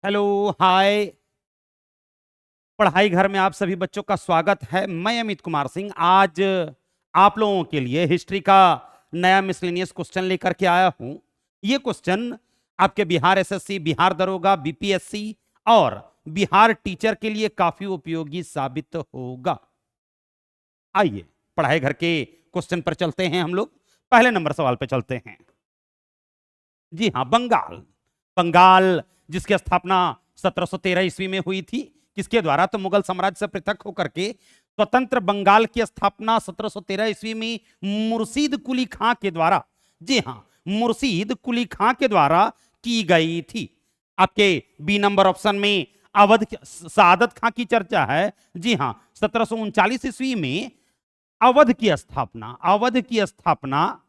Hello, हाय। पढ़ाई घर में आप सभी बच्चों का स्वागत है। मैं अमित कुमार सिंह आज आप लोगों के लिए हिस्ट्री का नया मिसलेनियस क्वेश्चन लेकर के आया हूं। ये क्वेश्चन आपके बिहार एसएससी, बिहार दरोगा, बीपीएससी और बिहार टीचर के लिए काफी उपयोगी साबित होगा। आइए पढ़ाई घर के क्वेश्चन पर चलते हैं। हम लोग पहले नंबर सवाल पर चलते हैं। जी हाँ, बंगाल। बंगाल जिसकी स्थापना 1713 ईस्वी में हुई थी। किसके द्वारा? तो मुगल साम्राज्य से पृथक होकर के स्वतंत्र बंगाल की स्थापना 1713 ईस्वी में मुर्शीद कुली खां के द्वारा, जी हाँ, मुर्शीद कुली खां के द्वारा की गई थी। आपके बी नंबर ऑप्शन में अवध सादत खां की चर्चा है। जी हाँ, 1739 ईस्वी में अवध की स्थापना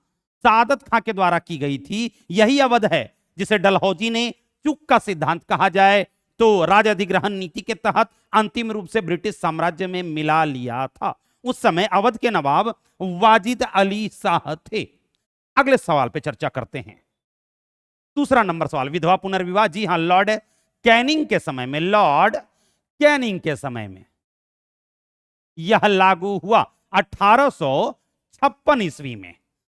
सादत खां के द्वारा की गई थी। यही अवध है जिसे डलहौजी ने चूक का सिद्धांत कहा जाए तो राज अधिग्रहण नीति के तहत अंतिम रूप से ब्रिटिश साम्राज्य में मिला लिया था। उस समय अवध के नवाब वाजिद अली शाह थे। अगले सवाल पे चर्चा करते हैं। दूसरा नंबर सवाल, विधवा पुनर्विवाह। जी हां, लॉर्ड कैनिंग के समय में यह लागू हुआ 1856 ईस्वी में।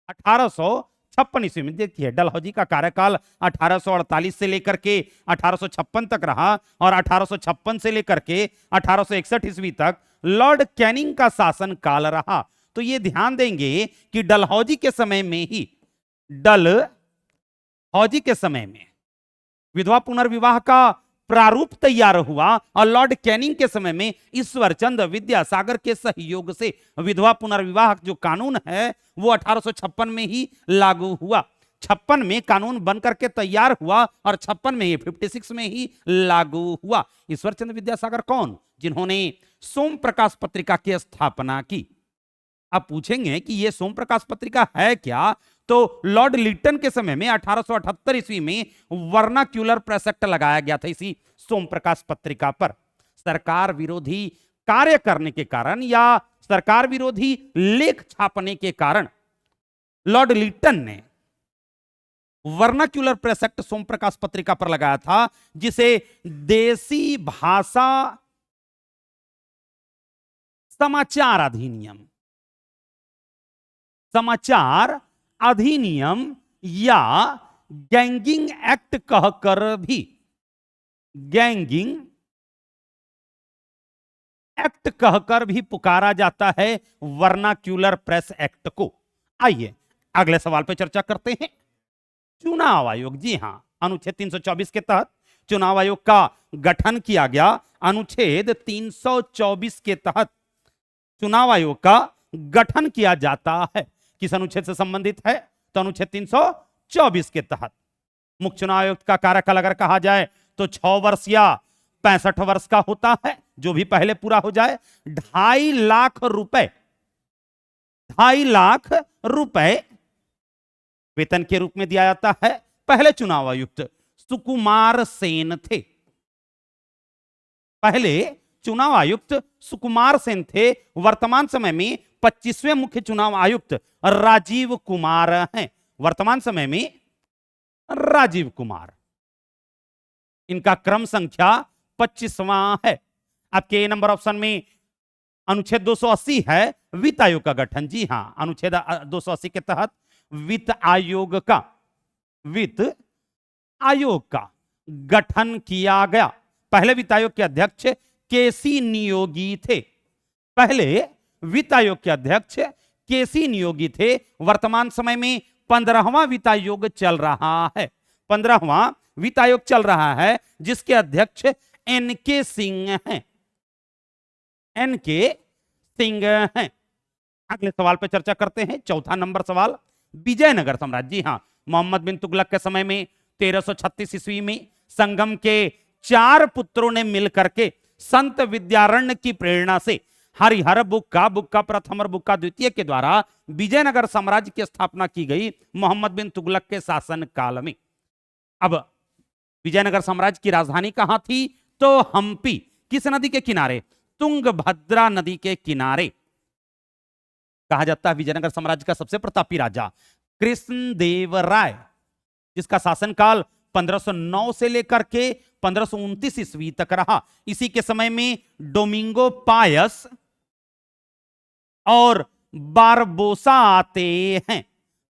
1856 ईस्वी में देखिए, डलहौजी का कार्यकाल 1848 से लेकर के 1856 तक रहा और 1856 से लेकर के 1861 ईस्वी तक लॉर्ड कैनिंग का शासन काल रहा। तो ये ध्यान देंगे कि डलहौजी के समय में विधवा पुनर्विवाह का प्रारूप तैयार हुआ और लॉर्ड कैनिंग के समय में ईश्वरचंद्र विद्यासागर के सहयोग से विधवा पुनर्विवाह जो कानून है वो 1856 में ही लागू हुआ। 56 में कानून बनकर के तैयार हुआ और 56 में ही 56 में ही लागू हुआ। ईश्वरचंद्र विद्यासागर कौन? जिन्होंने सोम प्रकाश पत्रिका की स्थापना की। आप पूछेंगे कि यह सोम प्रकाश पत्रिका है क्या? तो लॉर्ड लिटन के समय में 1878 ईस्वी में वर्नाक्यूलर प्रेस एक्ट लगाया गया था इसी सोम प्रकाश पत्रिका पर। सरकार विरोधी कार्य करने के कारण या सरकार विरोधी लेख छापने के कारण लॉर्ड लिटन ने वर्नाक्यूलर प्रेस एक्ट सोम प्रकाश पत्रिका पर लगाया था, जिसे देसी भाषा समाचार अधिनियम या गैंगिंग एक्ट कहकर भी पुकारा जाता है वर्नाक्यूलर प्रेस एक्ट को। आइए अगले सवाल पर चर्चा करते हैं। चुनाव आयोग। जी हां, अनुच्छेद 324 के तहत चुनाव आयोग का गठन किया गया। अनुच्छेद 324 के तहत चुनाव आयोग का गठन किया जाता है। किस अनुच्छेद से संबंधित है? तो अनुच्छेद 324 के तहत। मुख्य चुनाव आयुक्त का कार्यकाल अगर कहा जाए तो 6 वर्ष या 65 वर्ष का होता है, जो भी पहले पूरा हो जाए। 2.5 लाख रुपए वेतन के रूप में दिया जाता है। पहले चुनाव आयुक्त सुकुमार सेन थे। वर्तमान समय में 25वें मुख्य चुनाव आयुक्त राजीव कुमार हैं। वर्तमान समय में राजीव कुमार, इनका क्रम संख्या 25वां है। आपके नंबर ऑप्शन में अनुच्छेद 280 है वित्त आयोग का गठन। जी हां, अनुच्छेद 280 के तहत वित्त आयोग का गठन किया गया। पहले वित्त आयोग के अध्यक्ष केसी नियोगी थे। वर्तमान समय में 15वां वित्त आयोग चल रहा है। 15वां वित्त आयोग चल रहा है जिसके अध्यक्ष एनके सिंह हैं। अगले सवाल पर चर्चा करते हैं। चौथा नंबर सवाल, विजयनगर साम्राज्य। जी हां, मोहम्मद बिन तुगलक के समय में 1336 ईस्वी में संगम के 4 पुत्रों ने मिलकर के संत विद्यारण्य की प्रेरणा से हरिहर बुक्का प्रथम और बुक्का द्वितीय के द्वारा विजयनगर साम्राज्य की स्थापना की गई मोहम्मद बिन तुगलक के शासन काल में। अब विजयनगर साम्राज्य की राजधानी कहां थी? तो हम्पी। किस नदी के किनारे? तुंगभद्रा नदी के किनारे। कहा जाता है विजयनगर साम्राज्य का सबसे प्रतापी राजा कृष्णदेव राय, जिसका शासनकाल 1509 से लेकर के 1529 ईस्वी तक रहा। इसी के समय में डोमिंगो पायस और बारबोसा आते हैं।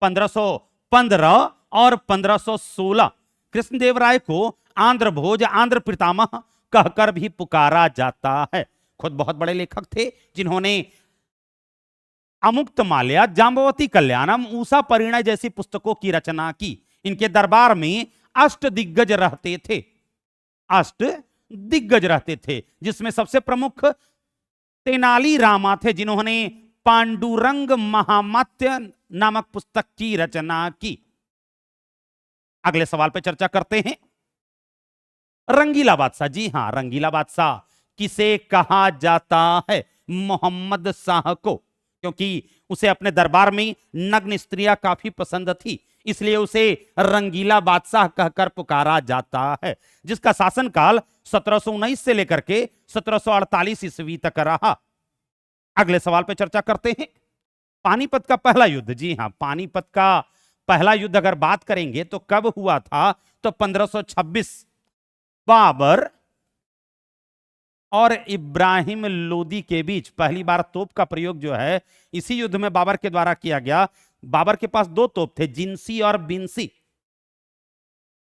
1515 और 1516 कृष्णदेवराय को आंध्र भोज, आंध्र पितामह कहकर भी पुकारा जाता है। खुद बहुत बड़े लेखक थे जिन्होंने अमुक्त माल्या, जाम्बवती कल्याणम, ऊषा परिणय जैसी पुस्तकों की रचना की। इनके दरबार में अष्ट दिग्गज रहते थे, अष्ट दिग्गज रहते थे, जिसमें सबसे प्रमुख तेनाली रामा थे, जिन्होंने पांडुरंग महामात्य नामक पुस्तक की रचना की। अगले सवाल पर चर्चा करते हैं। रंगीला बादशाह, जी हां, रंगीला बादशाह किसे कहा जाता है? मोहम्मद शाह को, क्योंकि उसे अपने दरबार में नग्न स्त्रियां काफी पसंद थी, इसलिए उसे रंगीला बादशाह कहकर पुकारा जाता है, जिसका शासनकाल 1719 से लेकर के 1748 ईस्वी तक रहा। अगले सवाल पर चर्चा करते हैं। पानीपत का पहला युद्ध, जी हां, पानीपत का पहला युद्ध अगर बात करेंगे तो कब हुआ था? तो 1526 बाबर और इब्राहिम लोदी के बीच पहली बार तोप का प्रयोग जो है इसी युद्ध में बाबर के द्वारा किया गया। बाबर के पास दो तोप थे, जिंसी और बिंसी।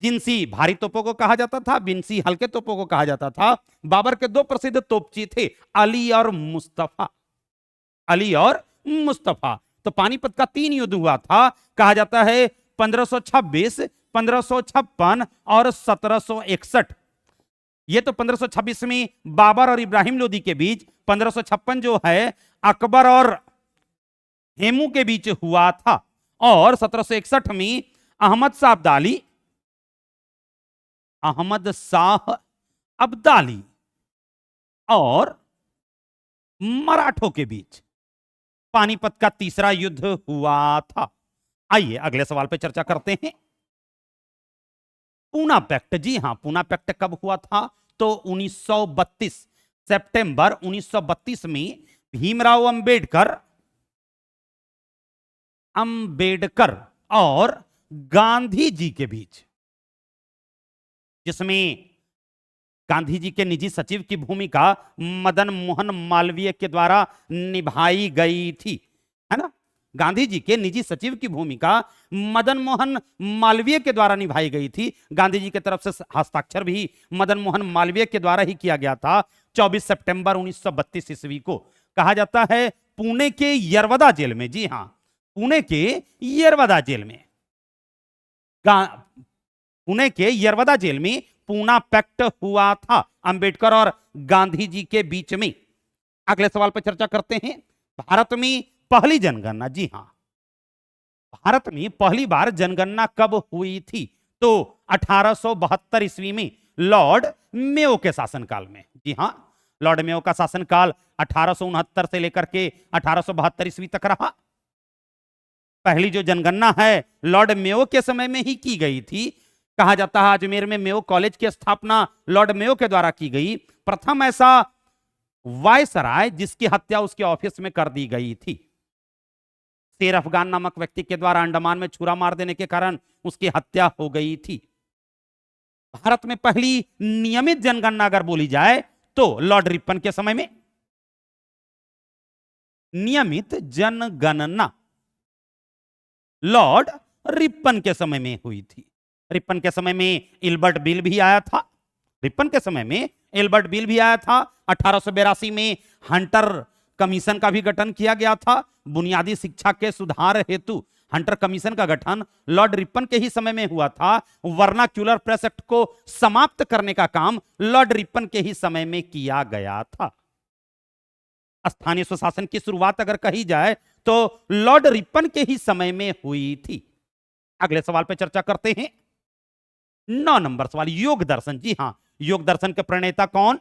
जिंसी भारी तोपों को कहा जाता था, बिंसी हल्के तोपों को कहा जाता था। बाबर के दो प्रसिद्ध तोपची थे, अली और मुस्तफा, अली और मुस्तफा। तो पानीपत का 3 युद्ध हुआ था, कहा जाता है 1526, 1556 और 1761। ये तो 1526 में बाबर और इब्राहिम लोदी के बीच, 1556 जो है अकबर और हेमू के बीच हुआ था, और 1761 में अहमद शाह अब्दाली और मराठों के बीच पानीपत का तीसरा युद्ध हुआ था। आइए अगले सवाल पर चर्चा करते हैं। पूना पैक्ट, जी हां, पूना पैक्ट कब हुआ था? तो 1932 सितंबर 1932 में भीमराव अंबेडकर और गांधी जी के बीच, जिसमें गांधी जी के निजी सचिव की भूमिका मदन मोहन मालवीय के द्वारा निभाई गई थी, है ना। गांधी जी के निजी सचिव की भूमिका मदन मोहन मालवीय के द्वारा निभाई गई थी। गांधी जी की तरफ से हस्ताक्षर भी मदन मोहन मालवीय के द्वारा ही किया गया था। 24 सितंबर 1932 ईस्वी को कहा जाता है पुणे के यरवदा जेल में, जी हां, पुणे के यरवदा जेल में, पुणे के यरवदा जेल में पूना पैक्ट हुआ था अंबेडकर और गांधी जी के बीच में। अगले सवाल पर चर्चा करते हैं। भारत में पहली जनगणना, जी हां, भारत में पहली बार जनगणना कब हुई थी? तो 1872 ईस्वी में लॉर्ड मेयो के शासनकाल में। जी हां, लॉर्ड मेयो का शासनकाल 1869 से लेकर के 1872 ईस्वी तक रहा। पहली जो जनगणना है लॉर्ड मेयो के समय में ही की गई थी। कहा जाता है अजमेर में मेयो कॉलेज की स्थापना लॉर्ड मेयो के द्वारा की गई। प्रथम ऐसा वायसराय जिसकी हत्या उसके ऑफिस में कर दी गई थी। शेर अफगान नामक व्यक्ति के द्वारा अंडमान में छुरा मार देने के कारण उसकी हत्या हो गई थी। भारत में पहली नियमित जनगणना अगर बोली जाए तो लॉर्ड रिपन के समय में नियमित जनगणना लॉर्ड रिपन के समय में हुई थी। रिपन के समय में इल्बर्ट बिल भी आया था। रिपन के समय में इल्बर्ट बिल भी आया था। 1882 में हंटर कमीशन का भी गठन किया गया था। बुनियादी शिक्षा के सुधार हेतु हंटर कमीशन का गठन लॉर्ड रिपन के ही समय में हुआ था। वर्नाक्यूलर प्रेस एक्ट को समाप्त करने का काम लॉर्ड रिपन के ही समय में किया गया था। स्थानीय स्वशासन की शुरुआत अगर कही जाए तो लॉर्ड रिपन के ही समय में हुई थी। अगले सवाल पर चर्चा करते हैं। 9 नंबर सवाल, योग दर्शन। जी हां, योग दर्शन के प्रणेता कौन?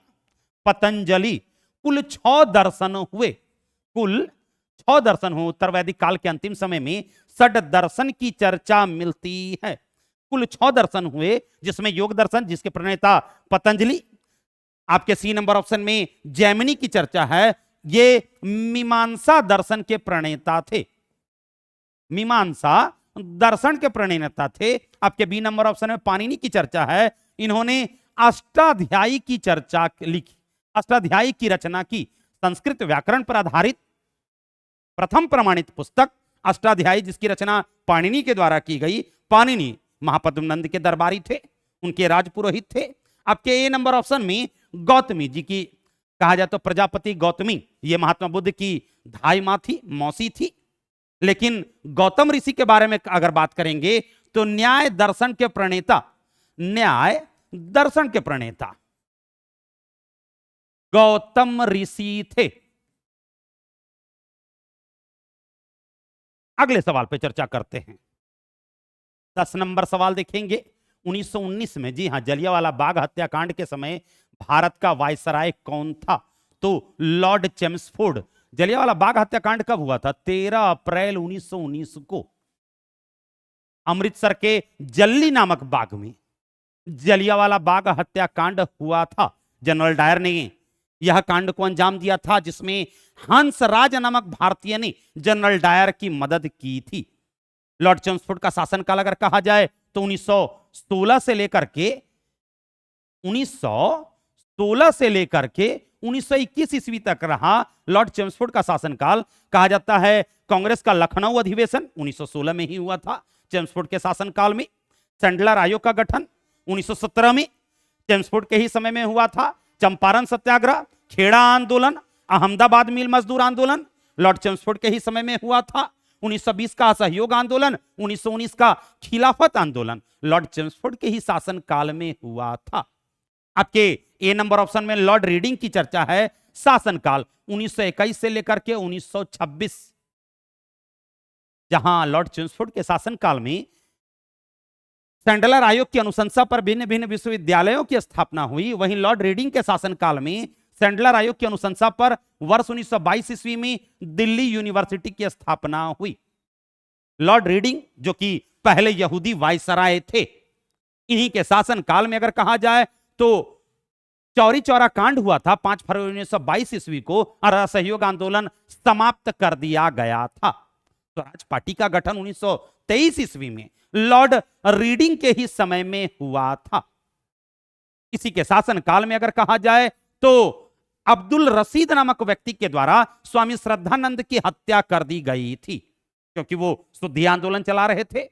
पतंजलि। कुल 6 दर्शन हुए, कुल 6 दर्शन हुए। उत्तर वैदिक काल के अंतिम समय में षड दर्शन की चर्चा मिलती है। कुल 6 दर्शन हुए, जिसमें योग दर्शन जिसके प्रणेता पतंजलि, आपके सी नंबर ऑप्शन में जैमिनी की चर्चा है, ये मीमांसा दर्शन के प्रणेता थे। मीमांसा दर्शन के प्रणेता थे। आपके बी नंबर ऑप्शन में पाणिनि की चर्चा है, इन्होंने अष्टाध्यायी की चर्चा लिखी, अष्टाध्यायी की रचना की। संस्कृत व्याकरण पर आधारित प्रथम प्रमाणित पुस्तक अष्टाध्यायी, जिसकी रचना पाणिनि के द्वारा की गई। पाणिनि महापद्म नंद के दरबारी थे, उनके राजपुरोहित थे। आपके ए नंबर ऑप्शन में गौतमी जी की, कहा जाए तो प्रजापति गौतमी, ये महात्मा बुद्ध की धाई मां थी, मौसी थी। लेकिन गौतम ऋषि के बारे में अगर बात करेंगे तो न्याय दर्शन के प्रणेता, न्याय दर्शन के प्रणेता गौतम ऋषि थे। अगले सवाल पे चर्चा करते हैं। 10 नंबर सवाल देखेंगे। 1919 में, जी हां, जलियांवाला बाग हत्याकांड के समय भारत का वायसराय कौन था? तो लॉर्ड चेम्सफोर्ड। जलियांवाला बाग हत्याकांड कब हुआ था? 13 अप्रैल 1919 को अमृतसर के जल्ली नामक बाग में जलियांवाला बाग हत्याकांड हुआ था। जनरल डायर ने यह कांड को अंजाम दिया था, जिसमें हंसराज नामक भारतीय ने जनरल डायर की मदद की थी। लॉर्ड चेम्सफोर्ड का शासनकाल अगर कहा जाए तो 1916 से लेकर के 1921 ईस्वी तक रहा लॉर्ड चेम्सफोर्ड का शासनकाल। कहा जाता है कांग्रेस का लखनऊ अधिवेशन 1916 में ही हुआ था चेम्सफोर्ड के शासनकाल में। सैंडलर आयोग का गठन 1917 में चेम्सफोर्ड के ही समय में हुआ था। चंपारण सत्याग्रह, खेड़ा आंदोलन, अहमदाबाद मिल मजदूर आंदोलन लॉर्ड चेम्सफोर्ड के ही समय में हुआ था। 1920 का असहयोग आंदोलन, 1919 का खिलाफत आंदोलन लॉर्ड चेम्सफोर्ड के ही शासनकाल में हुआ था। आपके ए नंबर ऑप्शन में लॉर्ड रीडिंग की चर्चा है। शासनकाल 1921 से लेकर के 1926, जहां लॉर्ड चेम्सफोर्ड के शासनकाल में सैंडलर आयोग की अनुशंसा पर भिन्न भिन्न विश्वविद्यालयों की स्थापना हुई, वहीं लॉर्ड रीडिंग के शासनकाल में सैंडलर आयोग की अनुशंसा पर वर्ष 1922 ईस्वी में दिल्ली यूनिवर्सिटी की स्थापना हुई। लॉर्ड रीडिंग जो कि पहले यहूदी वायसराय थे, इन्हीं के शासनकाल में अगर कहा जाए तो चौरी चौरा कांड हुआ था 5 फरवरी 1922 ईस्वी को, और असहयोग आंदोलन समाप्त कर दिया गया था। स्वराज पार्टी का गठन 1923 ईस्वी में लॉर्ड रीडिंग के ही समय में हुआ था। इसी के शासनकाल में अगर कहा जाए तो अब्दुल रशीद नामक व्यक्ति के द्वारा स्वामी श्रद्धानंद की हत्या कर दी गई थी, क्योंकि वो शुद्धि आंदोलन चला रहे थे।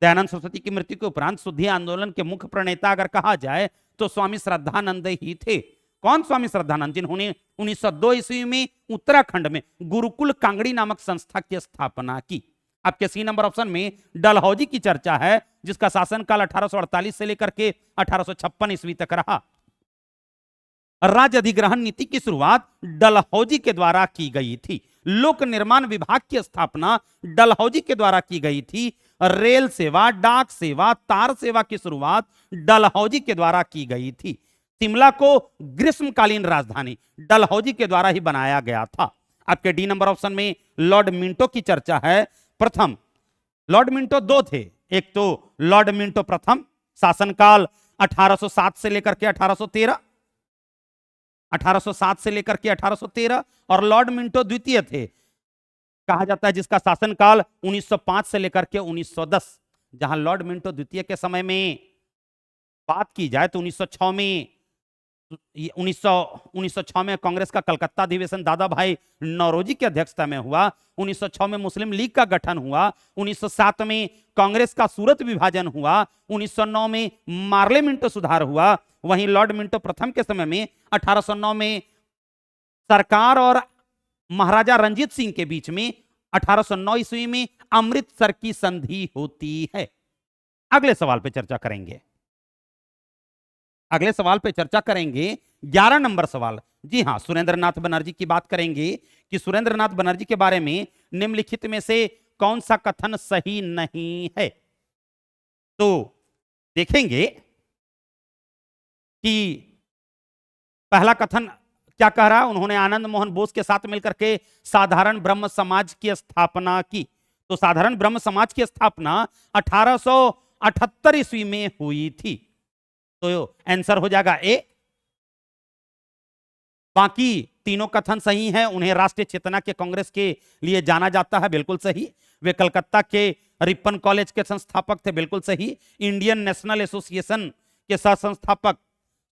दयानंद सरस्वती की मृत्यु के उपरांत शुद्धि आंदोलन के मुख्य प्रणेता अगर कहा जाए तो स्वामी श्रद्धानंद ही थे। कौन स्वामी श्रद्धानंद? जिन्होंने 1902 ईस्वी में उत्तराखंड में गुरुकुल कांगड़ी नामक संस्था की स्थापना की। आपके सी नंबर ऑप्शन में डलहौजी की चर्चा है, जिसका शासनकाल 1848 से लेकर के 1856 ईस्वी तक रहा। राज्य अधिग्रहण नीति की शुरुआत डलहौजी के द्वारा की गई थी। लोक निर्माण विभाग की स्थापना डलहौजी के द्वारा की गई थी। रेल सेवा, डाक सेवा, तार सेवा की शुरुआत डलहौजी के द्वारा की गई थी। शिमला को ग्रीष्मकालीन राजधानी डलहौजी के द्वारा ही बनाया गया था। आपके डी नंबर ऑप्शन में लॉर्ड मिंटो की चर्चा है। प्रथम लॉर्ड मिंटो दो थे, एक तो लॉर्ड मिंटो प्रथम, शासनकाल 1807 से लेकर के 1813, 1807 से लेकर के 1813, और लॉर्ड मिंटो द्वितीय थे, कहा जाता है जिसका शासनकाल 1905 से लेकर के 1910। जहां लॉर्ड मिंटो द्वितीय के समय में बात की जाए तो 1906 में कांग्रेस का कलकत्ता अधिवेशन दादा भाई नौरोजी की अध्यक्षता में हुआ। 1906 में मुस्लिम लीग का गठन हुआ। 1907 में कांग्रेस का सूरत विभाजन हुआ। 1909 में मार्ले मिंटो सुधार हुआ। वहीं लॉर्ड मिंटो प्रथम के समय में 1809 में सरकार और महाराजा रंजीत सिंह के बीच में 1809 ईस्वी में अमृतसर की संधि होती है। अगले सवाल पे चर्चा करेंगे। 11 नंबर सवाल। जी हां, सुरेंद्रनाथ बनर्जी की बात करेंगे कि सुरेंद्रनाथ बनर्जी के बारे में निम्नलिखित में से कौन सा कथन सही नहीं है? तो देखेंगे कि पहला कथन क्या कह रहा है। उन्होंने आनंद मोहन बोस के साथ मिलकर के साधारण ब्रह्म समाज की स्थापना की। तो साधारण ब्रह्म समाज की स्थापना 1878 ईस्वी में हुई थी। तो आंसर हो जाएगा ए। बाकी तीनों कथन सही हैं। उन्हें राष्ट्रीय चेतना के कांग्रेस के लिए जाना जाता है, बिल्कुल सही। वे कलकत्ता के रिपन कॉलेज के संस्थापक थे, बिल्कुल सही। इंडियन नेशनल एसोसिएशन के सह संस्थापक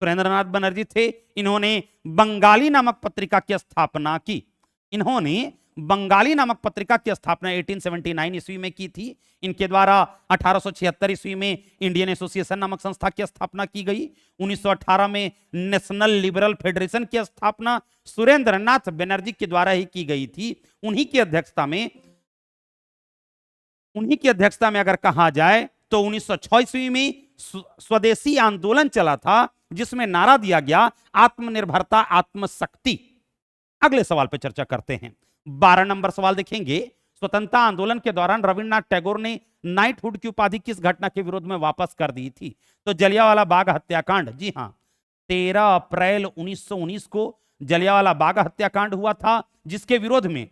सुरेंद्रनाथ बनर्जी थे। इन्होंने बंगाली नामक पत्रिका की स्थापना की। इन्होंने बंगाली नामक पत्रिका की स्थापना 1879 ईस्वी में की थी। इनके द्वारा 1876 ईस्वी में इंडियन एसोसिएशन नामक संस्था की स्थापना की गई। 1918 में नेशनल लिबरल फेडरेशन की स्थापना सुरेंद्रनाथ बनर्जी के द्वारा ही की गई थी। उन्हीं की अध्यक्षता में अगर कहा जाए तो 1906 ईस्वी में स्वदेशी आंदोलन चला था, जिसमें नारा दिया गया आत्मनिर्भरता आत्मशक्ति। अगले सवाल पर चर्चा करते हैं। 12 नंबर सवाल देखेंगे। स्वतंत्रता आंदोलन के दौरान रविन्द्रनाथ टैगोर ने नाइटहुड की उपाधि किस घटना के विरोध में वापस कर दी थी? तो जलियांवाला बाग हत्याकांड। जी हां, 13 अप्रैल 1919 को जलियांवाला बाग हत्याकांड हुआ था, जिसके विरोध में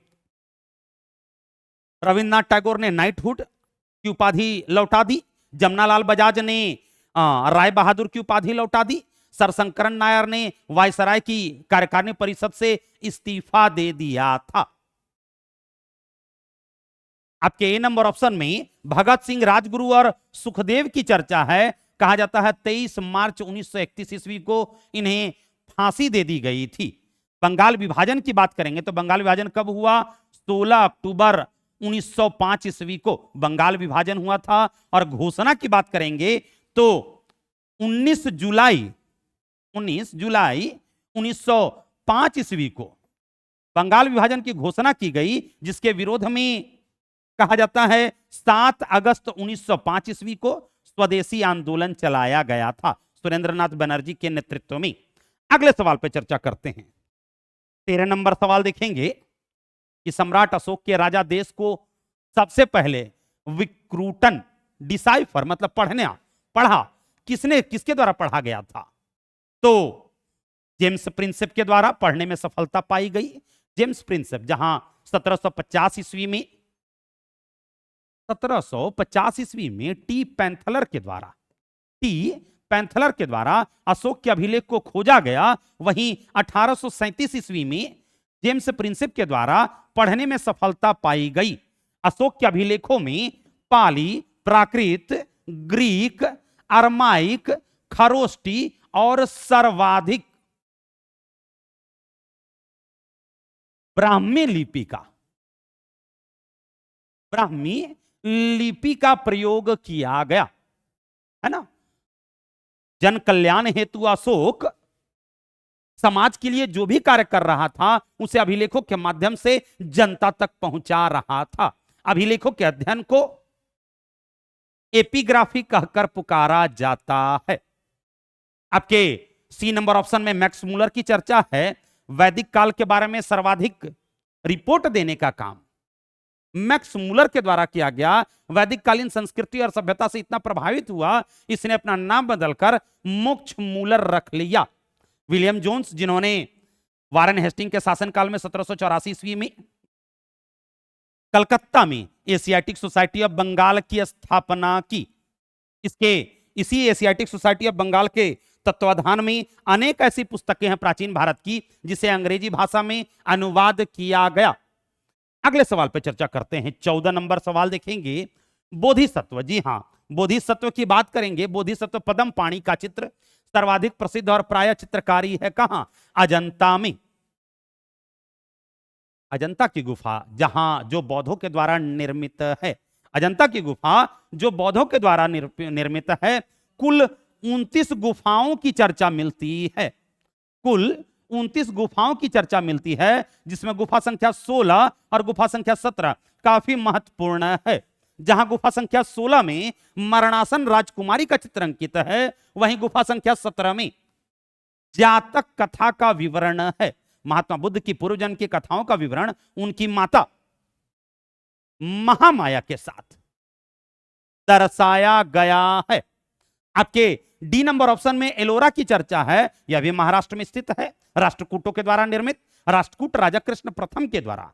रविन्द्रनाथ टैगोर ने नाइटहुड की उपाधि लौटा दी। जमनालाल बजाज ने राय बहादुर की उपाधि लौटा दी। सरशंकरन नायर ने वायसराय की कार्यकारिणी परिषद से इस्तीफा दे दिया था। आपके ए नंबर ऑप्शन में भगत सिंह, राजगुरु और सुखदेव की चर्चा है। कहा जाता है 23 मार्च 1931 ईस्वी को इन्हें फांसी दे दी गई थी। बंगाल विभाजन की बात करेंगे तो बंगाल विभाजन कब हुआ? 16 अक्टूबर 1905 ईस्वी को बंगाल विभाजन हुआ था। और घोषणा की बात करेंगे तो 19 जुलाई 1905 ईस्वी को बंगाल विभाजन की घोषणा की गई, जिसके विरोध में कहा जाता है 7 अगस्त 1905 ईस्वी को स्वदेशी आंदोलन चलाया गया था सुरेंद्रनाथ बनर्जी के नेतृत्व में। अगले सवाल पर चर्चा करते हैं। 13 नंबर सवाल देखेंगे कि सम्राट अशोक के राजा देश को सबसे पहले विक्रूटन डिसाइफर मतलब पढ़ा किसके द्वारा पढ़ा गया था? तो जेम्स प्रिंसेप के द्वारा पढ़ने में सफलता पाई गई। जेम्स प्रिंसेप जहां 1750 ईस्वी में टी पैंथलर के द्वारा अशोक के अभिलेख को खोजा गया। वहीं 1837 ईस्वी में जेम्स प्रिंसेप के द्वारा पढ़ने में सफलता पाई गई। अशोक के अभिलेखों में पाली, प्राकृत, ग्रीक, अरमाइक, खरोष्टी और सर्वाधिक ब्राह्मी लिपि का प्रयोग किया गया है ना। जन कल्याण हेतु अशोक समाज के लिए जो भी कार्य कर रहा था उसे अभिलेखों के माध्यम से जनता तक पहुंचा रहा था। अभिलेखों के अध्ययन को एपिग्राफी कहकर पुकारा जाता है। आपके सी नंबर ऑप्शन में मैक्स मूलर की चर्चा है। वैदिक काल के बारे में सर्वाधिक रिपोर्ट देने का काम मैक्स मूलर के द्वारा किया गया। वैदिक कालीन संस्कृति और सभ्यता से इतना प्रभावित हुआ, इसने अपना नाम बदलकर मोक्ष मूलर रख लिया। विलियम जोन्स, जिन्होंने वारेन हेस्टिंग के शासनकाल में 1784 ईस्वी में कलकत्ता में एशियाटिक सोसाइटी ऑफ बंगाल की स्थापना की। इसी एशियाटिक सोसाइटी ऑफ बंगाल के तत्वाधान में अनेक ऐसी पुस्तकें हैं प्राचीन भारत की, जिसे अंग्रेजी भाषा में अनुवाद किया गया। अगले सवाल पर चर्चा करते हैं। 14 नंबर सवाल देखेंगे। बोधिसत्व। जी हां, बोधिसत्व की बात करेंगे। बोधिसत्व पद्म पाणी का चित्र सर्वाधिक प्रसिद्ध और प्राय चित्रकारी है कहां? अजंता में। अजंता की गुफा जो बौद्धों के द्वारा निर्मित है। अजंता की गुफा जो बौद्धों के द्वारा निर्मित है। कुल 29 गुफाओं की चर्चा मिलती है। कुल 29 गुफाओं की चर्चा मिलती है, जिसमें गुफा संख्या 16 और गुफा संख्या 17 काफी महत्वपूर्ण है। जहां गुफा संख्या 16 में मरणासन राजकुमारी का चित्र अंकित है, वहीं गुफा संख्या 17 में जातक कथा का विवरण है। महात्मा बुद्ध की पूर्वजन्म की कथाओं का विवरण उनकी माता महामाया के साथ दर्शाया गया है। आपके डी नंबर ऑप्शन में एलोरा की चर्चा है। यह भी महाराष्ट्र में स्थित है। राष्ट्रकूटों के द्वारा निर्मित। राष्ट्रकूट राजा कृष्ण प्रथम के द्वारा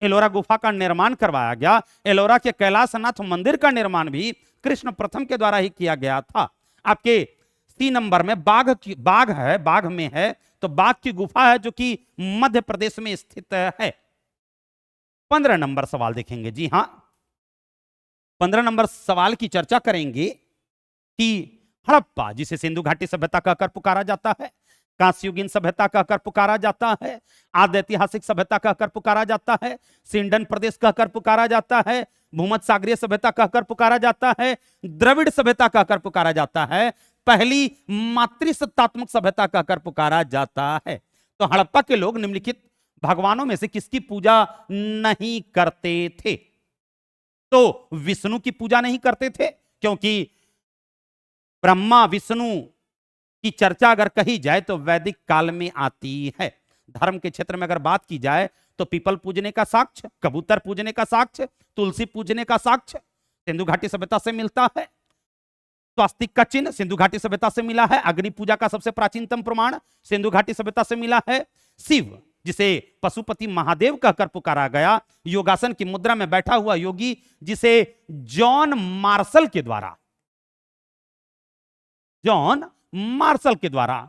एलोरा गुफा का निर्माण करवाया गया। एलोरा के कैलाशनाथ मंदिर का निर्माण भी कृष्ण प्रथम के द्वारा ही किया गया था। आपके सी नंबर में बाघ में है, तो बाघ की गुफा है जो कि मध्य प्रदेश में स्थित है। 15 नंबर सवाल देखेंगे। जी हां, 15 नंबर सवाल की चर्चा करेंगे कि हड़प्पा, जिसे सिंधु घाटी सभ्यता कहकर पुकारा जाता है, कांस्ययुगीन सभ्यता कहकर पुकारा जाता है, आद्य ऐतिहासिक सभ्यता कहकर पुकारा जाता है, सिंडन प्रदेश कहकर पुकारा जाता है, भूमध्य सागरीय सभ्यता कहकर पुकारा जाता है, द्रविड़ सभ्यता कहकर पुकारा जाता है, पहली मातृसत्तात्मक सभ्यता कहकर पुकारा जाता है। तो हड़प्पा के लोग निम्नलिखित भगवानों में से किसकी पूजा नहीं करते थे? तो विष्णु की पूजा नहीं करते थे, क्योंकि ब्रह्मा विष्णु की चर्चा अगर कही जाए तो वैदिक काल में आती है। धर्म के क्षेत्र में अगर बात की जाए तो पीपल पूजने का साक्ष्य, कबूतर पूजने का साक्ष्य, तुलसी पूजने का साक्ष्य सिंधु घाटी सभ्यता से मिलता है। स्वास्तिक का चिन्ह सिंधु घाटी सभ्यता से मिला है। अग्नि पूजा का सबसे प्राचीनतम प्रमाण सिंधु घाटी सभ्यता से मिला है। शिव, जिसे पशुपति महादेव कहकर पुकारा गया, योगासन की मुद्रा में बैठा हुआ योगी, जिसे जॉन मार्शल के द्वारा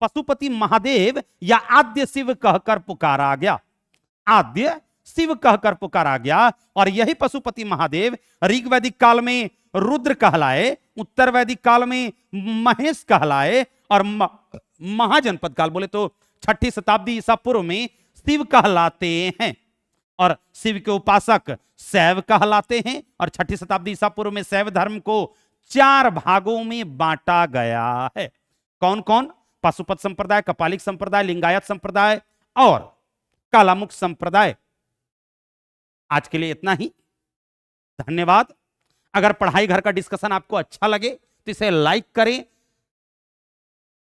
पशुपति महादेव या आद्य शिव कहकर पुकारा गया, आद्य शिव कहकर पुकारा गया। और यही पशुपति महादेव ऋग्वैदिक काल में रुद्र कहलाए, उत्तर वैदिक काल में महेश कहलाए, और महाजनपद काल बोले तो 6ठी शताब्दी ईसा पूर्व में शिव कहलाते हैं। और शिव के उपासक शैव कहलाते हैं। और 6ठी शताब्दी ईसा पूर्व में शैव धर्म को 4 भागों में बांटा गया है। कौन कौन? पाशुपत संप्रदाय, कपालिक संप्रदाय, लिंगायत संप्रदाय और कालामुख संप्रदाय। आज के लिए इतना ही, धन्यवाद। अगर पढ़ाई घर का डिस्कशन आपको अच्छा लगे तो इसे लाइक करें,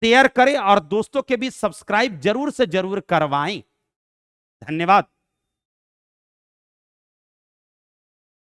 शेयर करें और दोस्तों के बीच सब्सक्राइब जरूर से जरूर करवाएं। धन्यवाद।